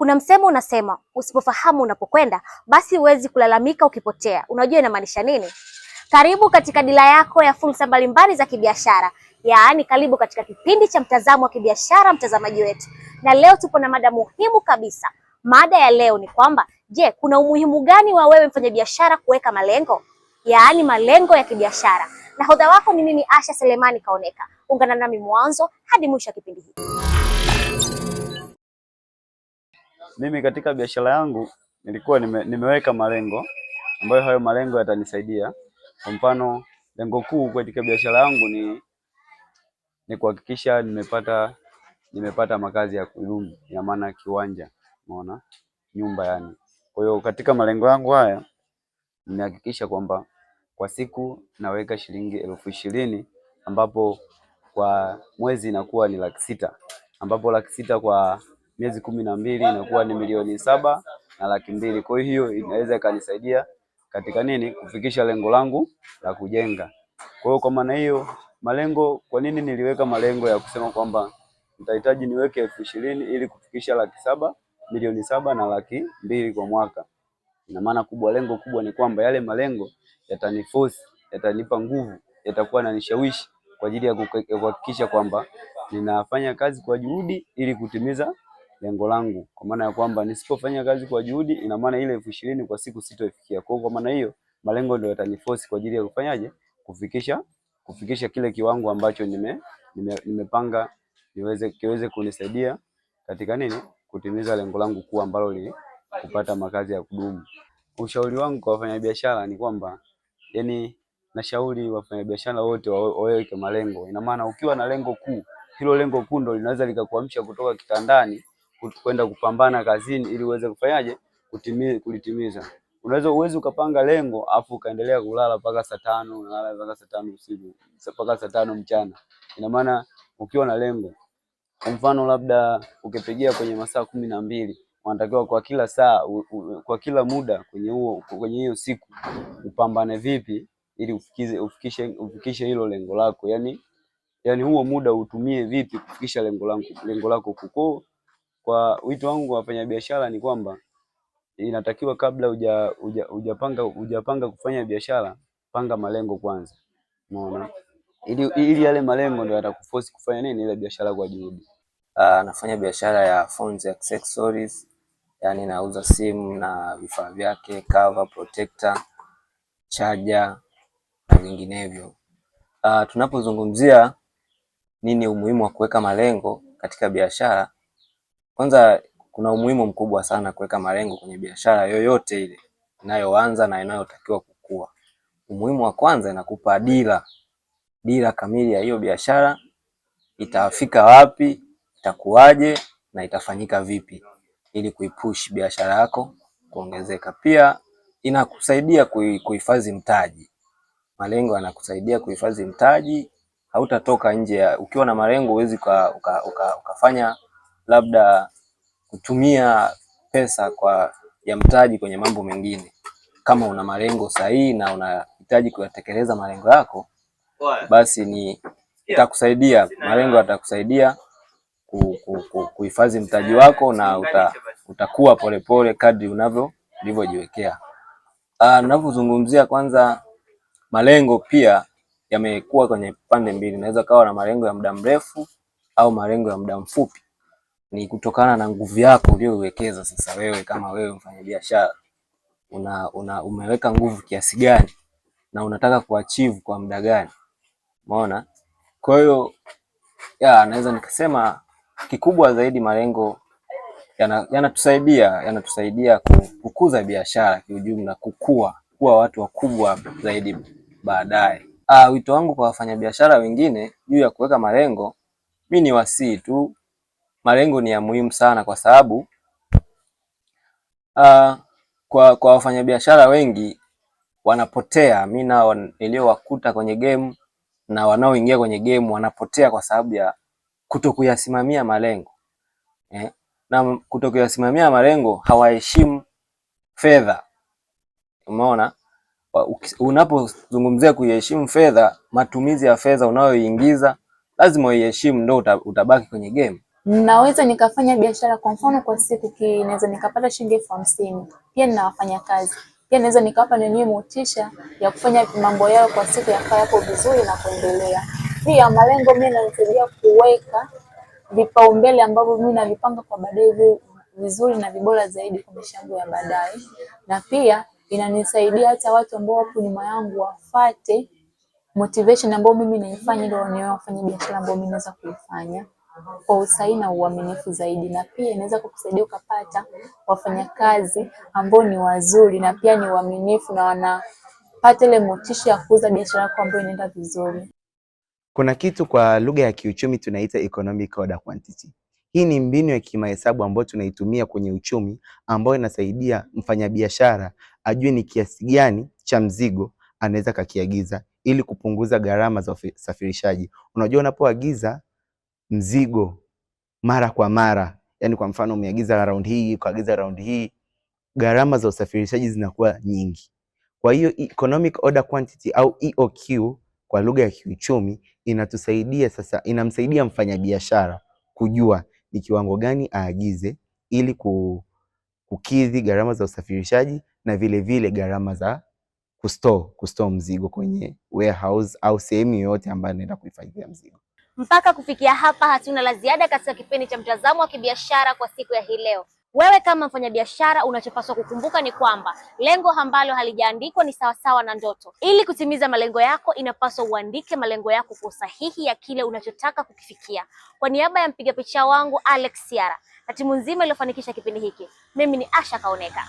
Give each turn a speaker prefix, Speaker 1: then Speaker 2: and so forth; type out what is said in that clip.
Speaker 1: Kuna msemo unasema usipofahamu unapokwenda basi huwezi kulalamika ukipotea. Unajua inamaanisha nini? Karibu katika dira yako ya fursa mbalimbali za kibiashara. Yaani karibu katika kipindi cha mtazamo wa kibiashara, mtazamaji wetu. Na leo tupo na mada muhimu kabisa. Mada ya leo ni kwamba, je, kuna umuhimu gani wa wewe mfanyabiashara kuweka malengo? Yaani malengo ya kibiashara. Nahodha wako ni mimi Asha Selemani Kaoneka. Ungana nami mwanzo hadi mwisho wa kipindi hiki.
Speaker 2: Mimi katika biashara yangu nilikuwa nimeweka malengo ambayo hayo malengo yatanisaidia. Kwa mfano, lengo kuu katika biashara yangu ni kuhakikisha nimepata makazi ya kudumu, ya maana kiwanja, unaona, nyumba yani. Kwa hiyo katika malengo yangu haya nimehakikisha kwamba kwa siku naweka shilingi 20,000 ambapo kwa mwezi inakuwa ni 600,000, ambapo 600,000 kwa miezi 12 inakuwa ni 7,000,000 na 200,000. Kwa hiyo inaweza ikanisaidia katika kufikisha lengo langu la kujenga. Kwa hiyo kwa maana hiyo malengo, kwa nini niliweka malengo ya kusema kwamba nitahitaji niweke 20,000 ili kufikisha 7,000,000, 7,000,000 na 200,000 kwa mwaka. Ina maana kubwa, lengo kubwa ni kwamba yale malengo yataniforce, yatanipa nguvu, yatakuwa yananishawishi kwa ajili ya kuhakikisha kwamba ninafanya kazi kwa juhudi ili kutimiza lengo langu. Kwa maana ya kwamba nisipofanya kazi kwa juhudi, ina maana ile 20,000 kwa siku sitoifikia. Kwa maana hiyo malengo ndio yataniforce kwa ajili ya kufanyaje, kufikisha kile kiwango ambacho nimepanga kiweze kunisaidia katika kutimiza lengo langu kuu ambalo ni kupata makazi ya kudumu. Ushauri wangu kwa wafanyabiashara ni kwamba, nashauri wafanyabiashara wote waweke malengo. Ina maana ukiwa na lengo kuu, hilo lengo kuu ndio linaweza likakuamsha kutoka kitandani kwenda kupambana kazini ili uweze kufanyaje, kulitimiza. Uweze ukapanga lengo afu ukaendelea kulala mpaka saa 5, unalala mpaka saa 5 usiku, mpaka saa 5 mchana. Ina maana ukiwa na lengo, kwa mfano labda ukipigia kwenye masaa 12, unatakiwa kwa kila saa, kwa kila muda kwenye hiyo siku upambane vipi ili ufikishe hilo lengo lako. Yaani huo muda utumie vipi kufikisha lengo lako kukuu. Kwa wito wangu kwa wafanyabiashara ni kwamba inatakiwa kabla hujapanga kufanya biashara, panga malengo kwanza. Unaona? Ili yale malengo ndio yatakuforce kufanya ile biashara kwa juhudi.
Speaker 3: Nafanya biashara ya phones accessories, yani nauza simu na vifaa vyake, cover, protector, charger na vinginevyo. Tunapozungumzia nini umuhimu wa kuweka malengo katika biashara, kwanza kuna umuhimu mkubwa sana kuweka malengo kwenye biashara yoyote ile inayoanza na inayotakiwa kukua. Umuhimu wa kwanza, inakupa dira kamili ya hiyo biashara, itafika wapi, itakuwaje na itafanyika vipi ili kuipush biashara yako kuongezeka. Pia inakusaidia kuhifadhi mtaji. Malengo yanakusaidia kuhifadhi mtaji, hautatoka nje. Ukiwa na malengo huwezi ukafanya labda kutumia pesa ya mtaji kwenye mambo mengine. Kama una malengo sahihi na unahitaji kuyatekeleza malengo yako, basi itakusaidia, malengo yatakusaidia kuhifadhi mtaji wako na utakuwa polepole kadri ulivyojiwekea. Ninapozungumzia kwanza malengo, pia yamekuwa kwenye pande mbili. Unaweza kawa na malengo ya muda mrefu au malengo ya muda mfupi. Ni kutokana na nguvu yako uliyoiwekeza. Sasa wewe kama wewe mfanyabiashara, umeweka nguvu kiasi gani na unataka kuachieve kwa muda gani? Umeona? Kwa hiyo naweza nikasema kikubwa zaidi malengo yanatusaidia kukuza biashara kiujumla, kuwa watu wakubwa zaidi baadaye. Wito wangu kwa wafanyabiashara wengine juu ya kuweka malengo, mimi ni wasii tu. Malengo ni ya muhimu sana kwa sababu kwa wafanyabiashara wengi wanapotea. Mimi nao niliowakuta kwenye game na wanaoingia kwenye game wanapotea kwa sababu ya kutokuyasimamia malengo. Na kutokuyasimamia malengo, hawaheshimu fedha. Umeona? Unapozungumzia kuiheshimu fedha, matumizi ya fedha unayoingiza lazima uiheshimu, ndio utabaki kwenye game.
Speaker 4: Naweza nikafanya biashara, kwa mfano kwa siku naweza nikapata shilingi 50,000. Pia nina wafanyakazi. Pia naweza nikawapa nenyewe motisha ya kufanya mambo yao kwa siku yakawa yapo vizuri na kuendelea. Pia malengo mimi yananisaidia kuweka vipaumbele ambavyo mimi navipanga kwa baadaye vizuri na vibora zaidi kwa maisha yangu ya baadaye. Na pia inanisaidia hata watu ambao wapo nyuma yangu wafuate motivation ambayo mimi naifanya, ndio wafanye biashara ambayo mimi naweza kuifanya kwa usahihi na uaminifu zaidi. Na pia inaweza kukusaidia ukapata wafanyakazi ambao ni wazuri na pia ni waaminifu na wanapata ile motisha ya kuuza biashara yako ambayo inaenda vizuri.
Speaker 5: Kuna kitu kwa lugha ya kiuchumi tunaita economic order quantity. Hii ni mbinu ya kimahesabu ambayo tunaitumia kwenye uchumi, ambayo inasaidia mfanyabiashara ajue ni kiasi gani cha mzigo anaweza kakiagiza ili kupunguza gharama za usafirishaji. Unajua, unapoagiza mzigo mara kwa mara, yani kwa mfano umeagiza round hii, ukaagiza round hii, gharama za usafirishaji zinakuwa nyingi. Kwa hiyo economic order quantity au EOQ kwa lugha ya kiuchumi inatusaidia sasa, inamsaidia mfanyabiashara kujua ni kiwango gani aagize ili kukidhi gharama za usafirishaji na vile vile gharama za kustore mzigo kwenye warehouse au sehemu yoyote ambayo anaenda kuhifadhia mzigo.
Speaker 1: Mpaka kufikia hapa hatuna la ziada katika kipindi cha mtazamo wa kibiashara kwa siku ya hii leo. Wewe kama mfanyabiashara, unachopaswa kukumbuka ni kwamba lengo ambalo halijaandikwa ni sawasawa na ndoto. Ili kutimiza malengo yako, inapaswa uandike malengo yako kwa usahihi ya kile unachotaka kukifikia. Kwa niaba ya mpiga picha wangu Alex Siara na timu nzima iliyofanikisha kipindi hiki, mimi ni Asha Kaoneka.